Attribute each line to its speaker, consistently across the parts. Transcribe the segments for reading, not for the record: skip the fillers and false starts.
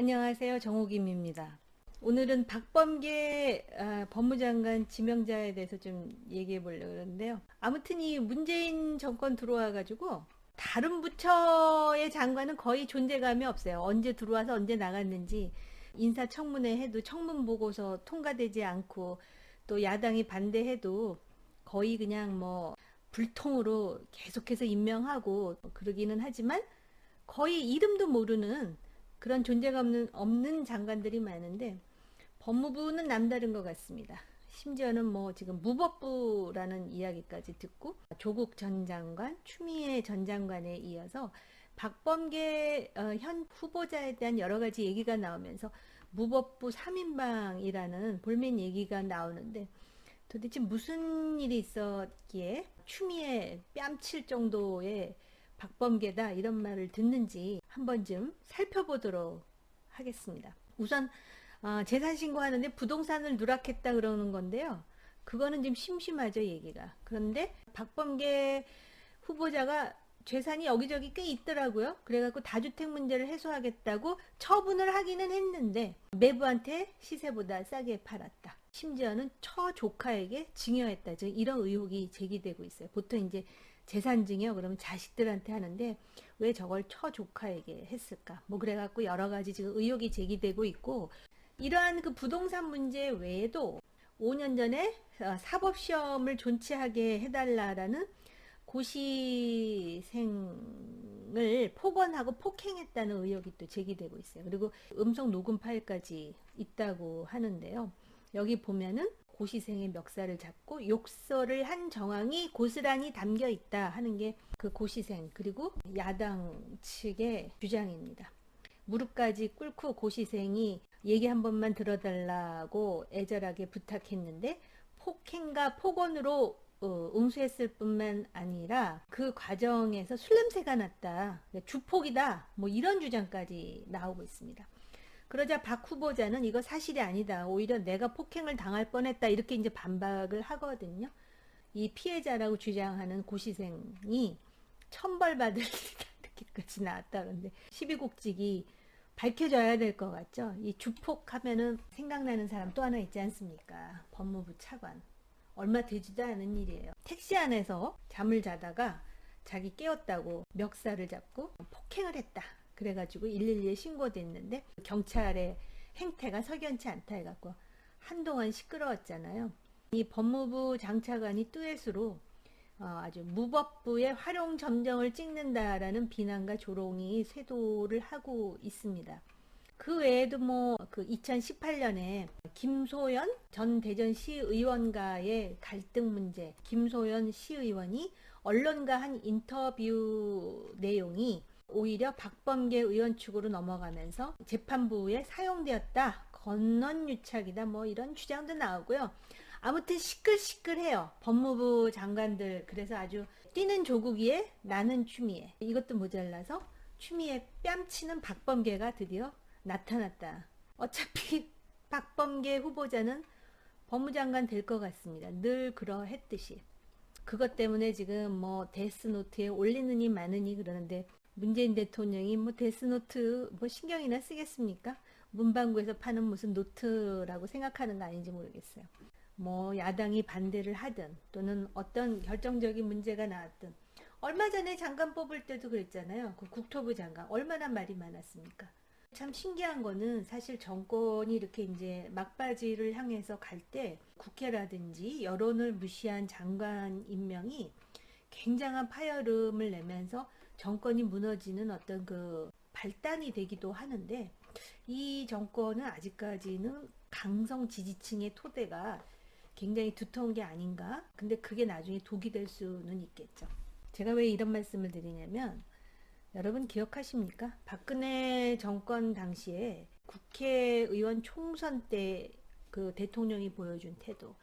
Speaker 1: 안녕하세요. 정호김입니다. 오늘은 박범계 법무장관 지명자에 대해서 좀 얘기해 보려고 그러는데요. 아무튼 이 문재인 정권 들어와가지고 다른 부처의 장관은 거의 존재감이 없어요. 언제 들어와서 언제 나갔는지 인사청문회 해도 청문 보고서 통과되지 않고 또 야당이 반대해도 거의 그냥 뭐 불통으로 계속해서 임명하고 그러기는 하지만 거의 이름도 모르는 그런 존재가 없는 장관들이 많은데 법무부는 남다른 것 같습니다. 심지어는 뭐 지금 무법부라는 이야기까지 듣고 조국 전 장관, 추미애 전 장관에 이어서 박범계 현 후보자에 대한 여러 가지 얘기가 나오면서 무법부 3인방이라는 볼멘 얘기가 나오는데 도대체 무슨 일이 있었기에 추미애 뺨칠 정도의 박범계다 이런 말을 듣는지 한번 좀 살펴보도록 하겠습니다. 우선 재산 신고하는데 부동산을 누락했다 그러는 건데요. 그거는 좀 심심하죠, 얘기가. 그런데 박범계 후보자가 재산이 여기저기 꽤 있더라고요. 그래갖고 다주택 문제를 해소하겠다고 처분을 하기는 했는데 매부한테 시세보다 싸게 팔았다. 심지어는 처조카에게 증여했다. 즉 이런 의혹이 제기되고 있어요. 보통 이제 재산 증여 그러면 자식들한테 하는데 왜 저걸 처조카에게 했을까? 뭐 그래갖고 여러 가지 지금 의혹이 제기되고 있고 이러한 그 부동산 문제 외에도 5년 전에 사법시험을 존치하게 해달라라는 고시생을 폭언하고 폭행했다는 의혹이 또 제기되고 있어요. 그리고 음성 녹음 파일까지 있다고 하는데요. 여기 보면은 고시생의 멱살을 잡고 욕설을 한 정황이 고스란히 담겨 있다 하는 게 그 고시생 그리고 야당 측의 주장입니다. 무릎까지 꿇고 고시생이 얘기 한 번만 들어달라고 애절하게 부탁했는데 폭행과 폭언으로 응수했을 뿐만 아니라 그 과정에서 술 냄새가 났다, 주폭이다, 뭐 이런 주장까지 나오고 있습니다. 그러자 박 후보자는 이거 사실이 아니다, 오히려 내가 폭행을 당할 뻔했다 이렇게 이제 반박을 하거든요. 이 피해자라고 주장하는 고시생이 천벌받을 일이다 이렇게까지 나왔다는데 시비곡직이 밝혀져야 될 것 같죠. 이 주폭하면은 생각나는 사람 또 하나 있지 않습니까? 법무부 차관. 얼마 되지도 않은 일이에요. 택시 안에서 잠을 자다가 자기 깨웠다고 멱살을 잡고 폭행을 했다. 그래가지고 112에 신고됐는데 경찰의 행태가 석연치 않다 해갖고 한동안 시끄러웠잖아요. 이 법무부 장차관이 뚜엣으로 아주 무법부의 활용 점정을 찍는다라는 비난과 조롱이 쇄도를 하고 있습니다. 그 외에도 뭐 그 2018년에 김소연 전 대전시의원과의 갈등 문제, 김소연 시의원이 언론과 한 인터뷰 내용이 오히려 박범계 의원 측으로 넘어가면서 재판부에 사용되었다, 건넌유착이다, 뭐 이런 주장도 나오고요. 아무튼 시끌시끌해요. 법무부 장관들. 그래서 아주 뛰는 조국이에 나는 추미애. 이것도 모자라서 추미애 뺨치는 박범계가 드디어 나타났다. 어차피 박범계 후보자는 법무장관 될 것 같습니다. 늘 그러했듯이. 그것 때문에 지금 뭐 데스노트에 올리느니 마느니 그러는데 문재인 대통령이 뭐 데스노트 뭐 신경이나 쓰겠습니까? 문방구에서 파는 무슨 노트라고 생각하는 거 아닌지 모르겠어요. 뭐 야당이 반대를 하든 또는 어떤 결정적인 문제가 나왔든 얼마 전에 장관 뽑을 때도 그랬잖아요. 그 국토부 장관 얼마나 말이 많았습니까? 참 신기한 거는 사실 정권이 이렇게 이제 막바지를 향해서 갈 때 국회라든지 여론을 무시한 장관 임명이 굉장한 파열음을 내면서 정권이 무너지는 어떤 그 발단이 되기도 하는데 이 정권은 아직까지는 강성 지지층의 토대가 굉장히 두터운 게 아닌가? 근데 그게 나중에 독이 될 수는 있겠죠. 제가 왜 이런 말씀을 드리냐면 여러분 기억하십니까? 박근혜 정권 당시에 국회의원 총선 때 그 대통령이 보여준 태도,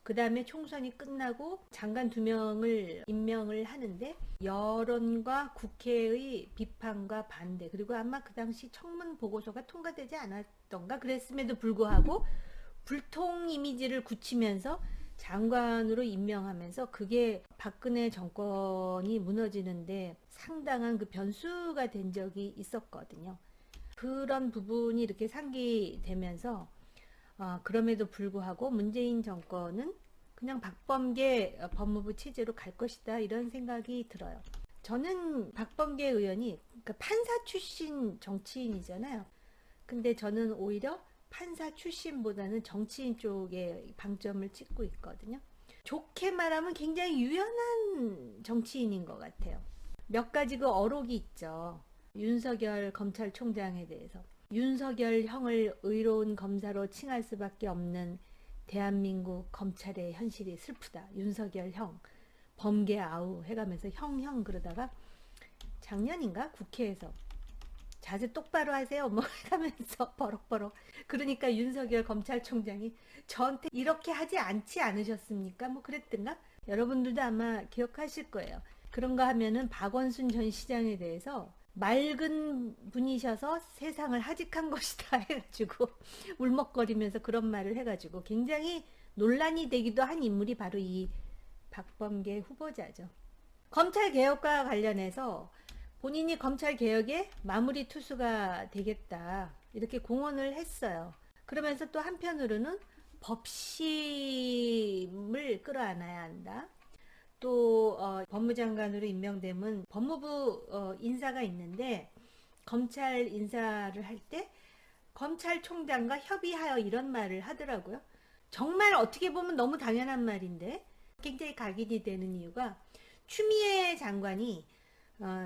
Speaker 1: 그 다음에 총선이 끝나고 장관 2명을 임명을 하는데 여론과 국회의 비판과 반대, 그리고 아마 그 당시 청문 보고서가 통과되지 않았던가 그랬음에도 불구하고 불통 이미지를 굳히면서 장관으로 임명하면서 그게 박근혜 정권이 무너지는데 상당한 그 변수가 된 적이 있었거든요. 그런 부분이 이렇게 상기되면서 그럼에도 불구하고 문재인 정권은 그냥 박범계 법무부 체제로 갈 것이다 이런 생각이 들어요. 저는 박범계 의원이 그러니까 판사 출신 정치인이잖아요. 근데 저는 오히려 판사 출신보다는 정치인 쪽에 방점을 찍고 있거든요. 좋게 말하면 굉장히 유연한 정치인인 것 같아요. 몇 가지 그 어록이 있죠. 윤석열 검찰총장에 대해서. 윤석열 형을 의로운 검사로 칭할 수밖에 없는 대한민국 검찰의 현실이 슬프다. 윤석열 형, 범계 아우 해가면서 형 그러다가 작년인가 국회에서 자세 똑바로 하세요 뭐 하면서 버럭버럭. 그러니까 윤석열 검찰총장이 저한테 이렇게 하지 않지 않으셨습니까 뭐 그랬던가. 여러분들도 아마 기억하실 거예요. 그런가 하면은 박원순 전 시장에 대해서 맑은 분이셔서 세상을 하직한 것이다 해가지고 울먹거리면서 그런 말을 해가지고 굉장히 논란이 되기도 한 인물이 바로 이 박범계 후보자죠. 검찰개혁과 관련해서 본인이 검찰개혁의 마무리 투수가 되겠다 이렇게 공언을 했어요. 그러면서 또 한편으로는 법심을 끌어안아야 한다. 또 법무장관으로 임명되면 법무부 인사가 있는데 검찰 인사를 할 때 검찰총장과 협의하여 이런 말을 하더라고요. 정말 어떻게 보면 너무 당연한 말인데 굉장히 각인이 되는 이유가 추미애 장관이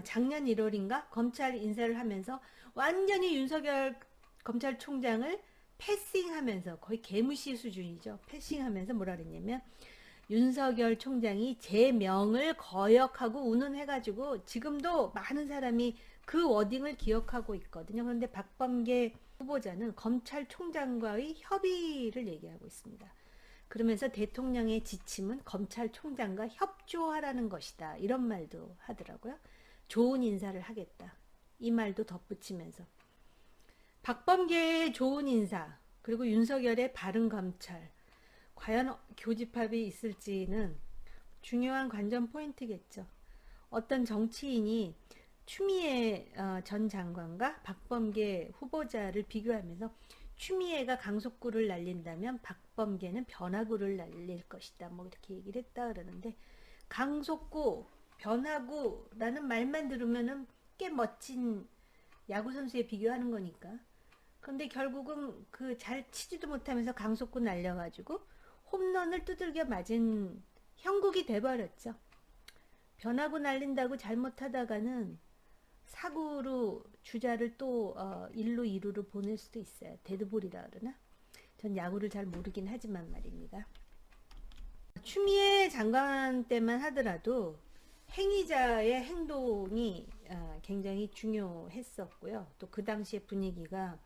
Speaker 1: 작년 1월인가 검찰 인사를 하면서 완전히 윤석열 검찰총장을 패싱하면서 거의 개무시 수준이죠. 패싱하면서 뭐라 그랬냐면 윤석열 총장이 제 명을 거역하고 운운해가지고 지금도 많은 사람이 그 워딩을 기억하고 있거든요. 그런데 박범계 후보자는 검찰총장과의 협의를 얘기하고 있습니다. 그러면서 대통령의 지침은 검찰총장과 협조하라는 것이다. 이런 말도 하더라고요. 좋은 인사를 하겠다. 이 말도 덧붙이면서 박범계의 좋은 인사 그리고 윤석열의 바른 검찰 과연 교집합이 있을지는 중요한 관전 포인트겠죠. 어떤 정치인이 추미애 전 장관과 박범계 후보자를 비교하면서 추미애가 강속구를 날린다면 박범계는 변화구를 날릴 것이다. 뭐 이렇게 얘기를 했다 그러는데 강속구, 변화구라는 말만 들으면은 꽤 멋진 야구 선수에 비교하는 거니까. 그런데 결국은 그 잘 치지도 못하면서 강속구 날려가지고 홈런을 두들겨 맞은 형국이 돼버렸죠. 변화구 날린다고 잘못하다가는 사구로 주자를 또 1루 2루로 보낼 수도 있어요. 데드볼이라 그러나? 전 야구를 잘 모르긴 하지만 말입니다. 추미애 장관 때만 하더라도 행위자의 행동이 굉장히 중요했었고요. 또 그 당시의 분위기가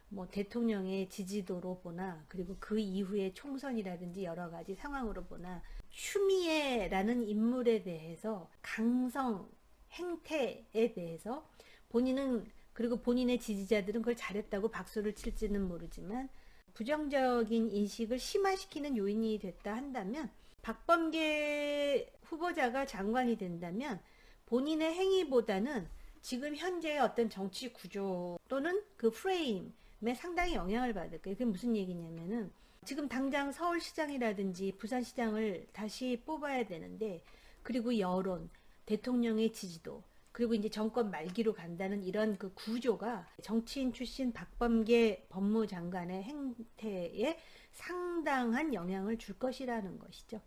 Speaker 1: 뭐 대통령의 지지도로 보나 그리고 그 이후의 총선이라든지 여러 가지 상황으로 보나 추미애라는 인물에 대해서 강성 행태에 대해서 본인은 그리고 본인의 지지자들은 그걸 잘했다고 박수를 칠지는 모르지만 부정적인 인식을 심화시키는 요인이 됐다 한다면 박범계 후보자가 장관이 된다면 본인의 행위보다는 지금 현재의 어떤 정치 구조 또는 그 프레임에 상당히 영향을 받을 거예요. 그게 무슨 얘기냐면은 지금 당장 서울시장이라든지 부산시장을 다시 뽑아야 되는데 그리고 여론, 대통령의 지지도 그리고 이제 정권 말기로 간다는 이런 그 구조가 정치인 출신 박범계 법무장관의 행태에 상당한 영향을 줄 것이라는 것이죠.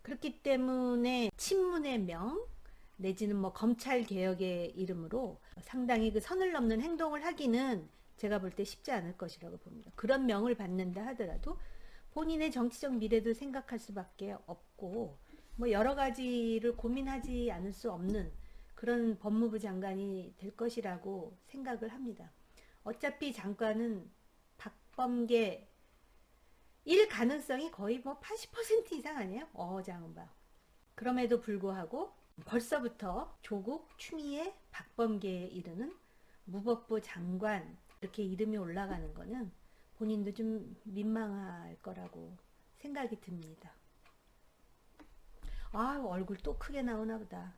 Speaker 1: 그렇기 때문에 친문의 명 내지는 뭐 검찰 개혁의 이름으로 상당히 그 선을 넘는 행동을 하기는 제가 볼 때 쉽지 않을 것이라고 봅니다. 그런 명을 받는다 하더라도 본인의 정치적 미래도 생각할 수밖에 없고 뭐 여러 가지를 고민하지 않을 수 없는 그런 법무부 장관이 될 것이라고 생각을 합니다. 어차피 장관은 박범계 일 가능성이 거의 뭐 80% 이상 아니에요? 장관. 그럼에도 불구하고 벌써부터 조국, 추미애, 박범계에 이르는 무법부 장관 이렇게 이름이 올라가는 거는 본인도 좀 민망할 거라고 생각이 듭니다. 얼굴 또 크게 나오나 보다.